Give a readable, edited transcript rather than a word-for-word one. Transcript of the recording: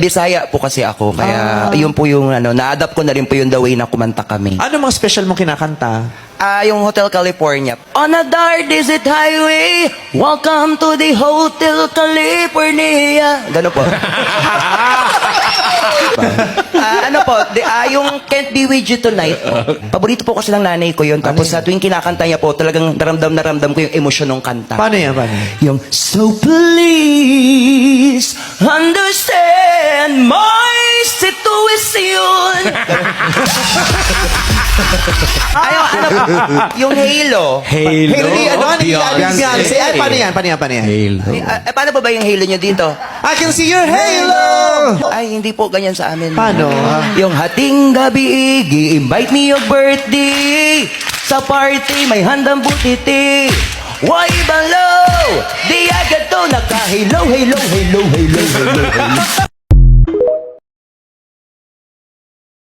Bisaya po kasi ako, kaya yun po yung na-adapt ko na rin po yung the way na kumanta kami. Ano mga special mong kinakanta? Yung Hotel California. On a dark desert highway, welcome to the Hotel California. Gano po. Yung Can't Be With You Tonight po. Paborito po kasi ng nanay ko yun. Tapos sa tuwing kinakanta niya po, talagang naramdam ko yung emosyon ng kanta. Paano yan? Paano? Yung, so please understand my situation. Yung Halo. Halo ni Beyonce. Beyonce. Ay, paano yan? Paano yan? Paano yan? Paano ba yung Halo nyo dito? I can see your halo! Ay, hindi po ganyan sa amin. Paano? Yung hating gabi, i-invite me your birthday. Sa party, may handang butiti. Why balo? Di agad to naka-halo, halo, halo, halo, halo, halo.